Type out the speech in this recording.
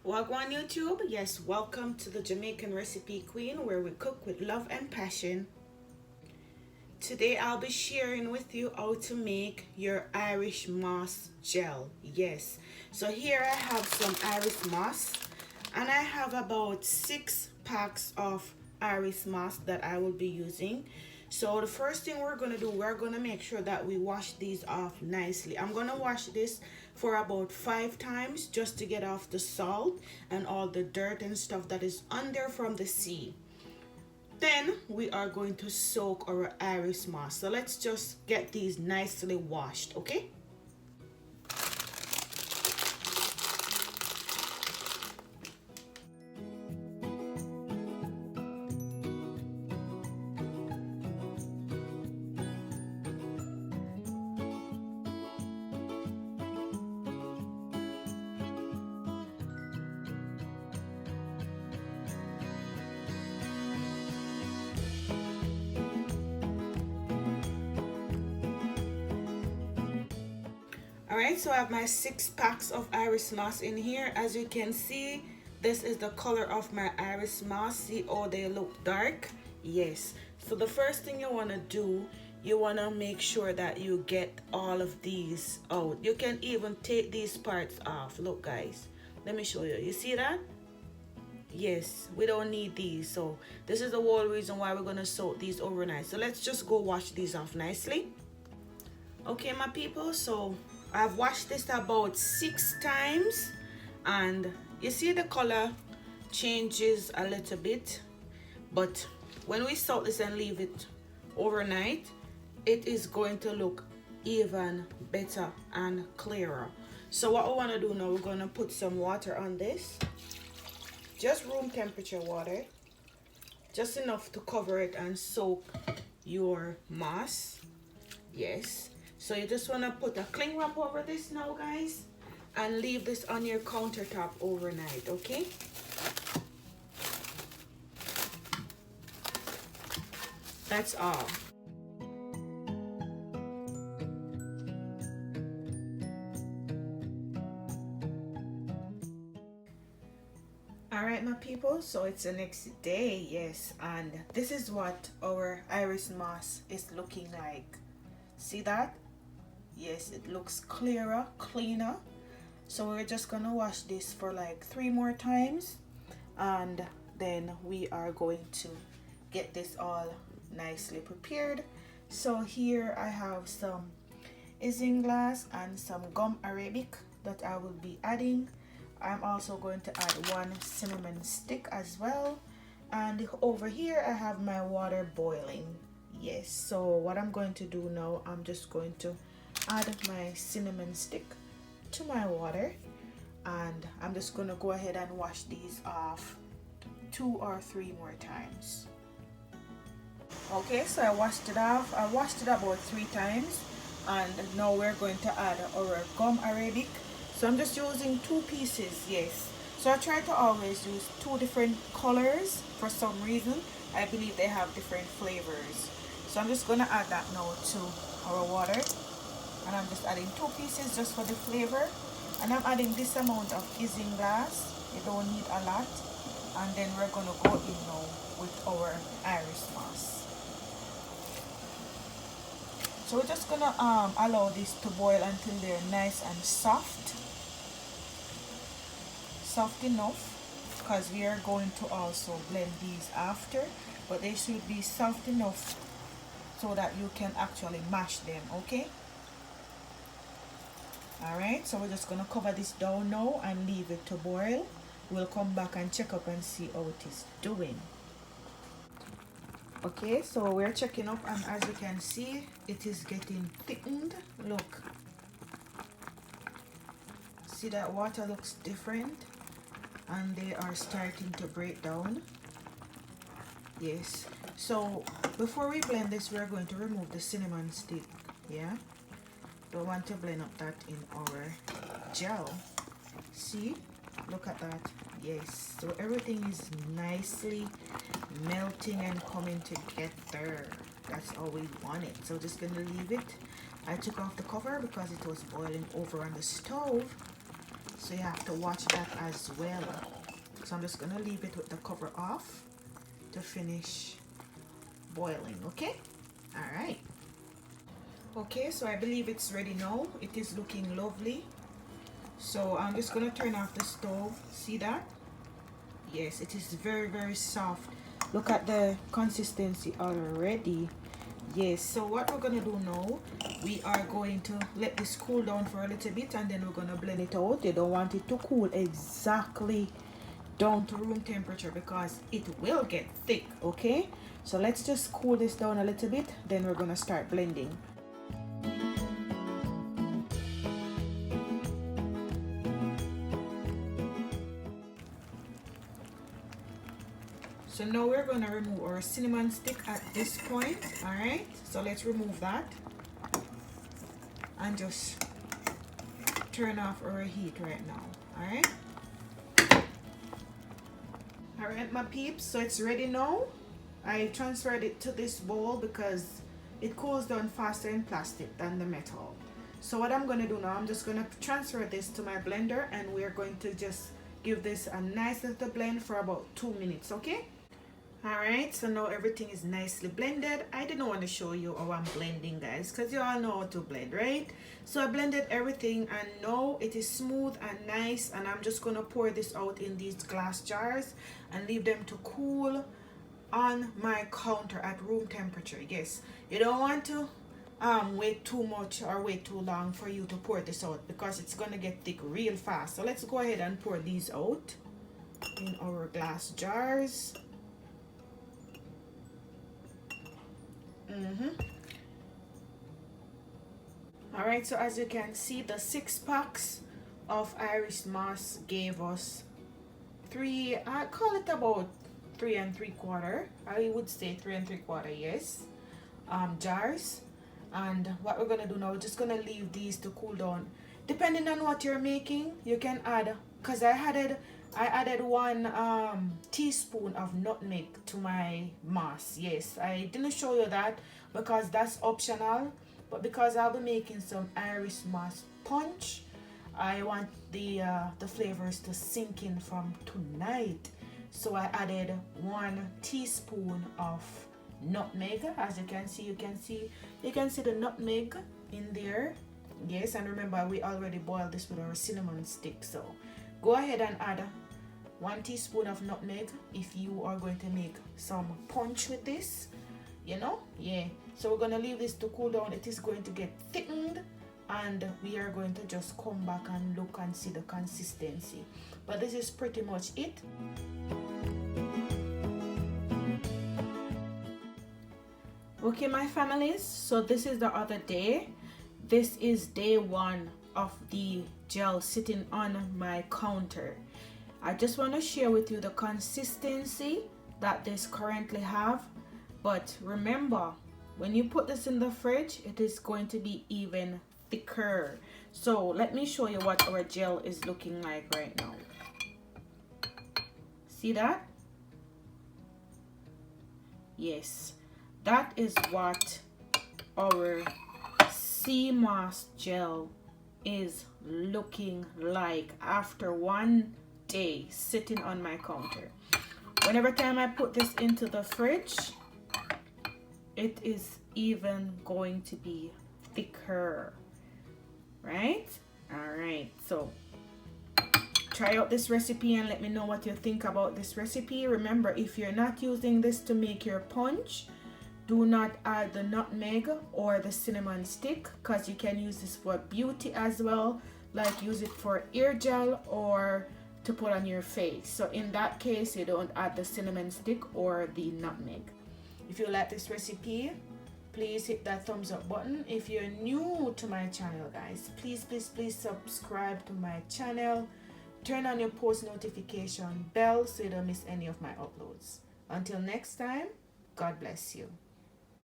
Wagwan YouTube, yes, welcome to the Jamaican Recipe Queen where we cook with love and passion. Today I'll be sharing with you how to make your Irish moss gel. Yes, so here I have some Irish moss and I have about 6 packs of Irish moss that I will be using. So the first thing we're going to do, we're going to make sure that we wash these off nicely. I'm going to wash this for about 5 times just to get off the salt and all the dirt and stuff that is on there from the sea. Then we are going to soak our Irish moss. So let's just get these nicely washed, okay? Alright, so I have my 6 packs of Irish moss in here. As you can see, this is the color of my Irish moss. See how they look dark? Yes. So the first thing you want to do, you want to make sure that you get all of these out. You can even take these parts off. Look guys, let me show you. You see that? Yes, we don't need these. So this is the whole reason why we're going to soak these overnight. So let's just go wash these off nicely. Okay my people, so I've washed this about 6 times and you see the color changes a little bit, but when we soak this and leave it overnight, it is going to look even better and clearer. So what we want to do now, we're going to put some water on this, just room temperature water, just enough to cover it and soak your moss. Yes. So you just want to put a cling wrap over this now guys and leave this on your countertop overnight, okay? That's all. Alright my people, so it's the next day, yes, and this is what our Irish moss is looking like. See that? Yes, it looks clearer, cleaner. So we're just gonna wash this for like 3 more times and then we are going to get this all nicely prepared. So here I have some isinglass and some gum arabic that I will be adding. I'm also going to add 1 cinnamon stick as well, and over here I have my water boiling. Yes, so what I'm going to do now, I'm just going to add my cinnamon stick to my water and I'm just going to go ahead and wash these off 2 or 3 more times. Okay, so I washed it off. I washed it about 3 times and now we're going to add our gum arabic. So I'm just using 2 pieces, yes. So I try to always use 2 different colors for some reason. I believe they have different flavors. So I'm just going to add that now to our water. And I'm just adding 2 pieces just for the flavor. And I'm adding this amount of isinglass. You don't need a lot. And then we're going to go in now with our Irish moss. So we're just going to allow this to boil until they're nice and soft. Soft enough, because we are going to also blend these after. But they should be soft enough so that you can actually mash them, okay? Alright, so we're just going to cover this down now and leave it to boil. We'll come back and check up and see how it is doing. Okay, so we're checking up and as you can see, it is getting thickened. Look. See that water looks different and they are starting to break down. Yes. So before we blend this, we're going to remove the cinnamon stick. Yeah. Don't want to blend up that in our gel. See, look at that. Yes, so everything is nicely melting and coming together. That's how we want it. So just gonna leave it. I took off the cover because it was boiling over on the stove, so you have to watch that as well. So I'm just gonna leave it with the cover off to finish boiling. Okay, all right. Okay, so I believe it's ready now. It is looking lovely. So I'm just gonna turn off the stove. See that? Yes, it is very soft. Look at the consistency already. Yes, so what we're gonna do now, we are going to let this cool down for a little bit, and then we're gonna blend it out. You don't want it to cool exactly down to room temperature because it will get thick. Okay, so let's just cool this down a little bit, then we're gonna start blending. So now we're going to remove our cinnamon stick at this point. All right, so let's remove that and just turn off our heat right now. All right, my peeps, so it's ready now. I transferred it to this bowl because it cools down faster in plastic than the metal. So what I'm going to do now, I'm just going to transfer this to my blender, and we're going to just give this a nice little blend for about 2 minutes. Okay. Alright, so now everything is nicely blended. I didn't want to show you how I'm blending, guys, because you all know how to blend, right? So I blended everything, and now it is smooth and nice, and I'm just going to pour this out in these glass jars and leave them to cool on my counter at room temperature. Yes, you don't want to wait too much or wait too long for you to pour this out because it's going to get thick real fast. So let's go ahead and pour these out in our glass jars. All right, so as you can see, the 6 packs of Irish moss gave us I call it about 3 3/4. I would say 3 3/4, yes, jars. And what we're gonna do now, we're just gonna leave these to cool down. Depending on what you're making, you can add, because I added 1 teaspoon of nutmeg to my moss. Yes, I didn't show you that because that's optional, but because I'll be making some Irish moss punch, I want the flavors to sink in from tonight. So I added 1 teaspoon of nutmeg. As you can see the nutmeg in there. Yes, and remember, we already boiled this with our cinnamon stick, so go ahead and add 1 teaspoon of nutmeg if you are going to make some punch with this, you know. Yeah, so we're going to leave this to cool down. It is going to get thickened, and we are going to just come back and look and see the consistency. But this is pretty much it. Okay, my families, so this is the other day. This is day 1 of the gel sitting on my counter. I just want to share with you the consistency that this currently have. But remember, when you put this in the fridge, it is going to be even thicker. So let me show you what our gel is looking like right now. See that? Yes, that is what our sea moss gel is looking like after 1 day sitting on my counter. Whenever time I put this into the fridge, it is even going to be thicker, right? All right, so try out this recipe and let me know what you think about this recipe. Remember, if you're not using this to make your punch, do not add the nutmeg or the cinnamon stick, because you can use this for beauty as well, like use it for ear gel or to put on your face. So in that case, you don't add the cinnamon stick or the nutmeg. If you like this recipe, please hit that thumbs up button. If you're new to my channel, guys, please subscribe to my channel. Turn on your post notification bell so you don't miss any of my uploads. Until next time, God bless you.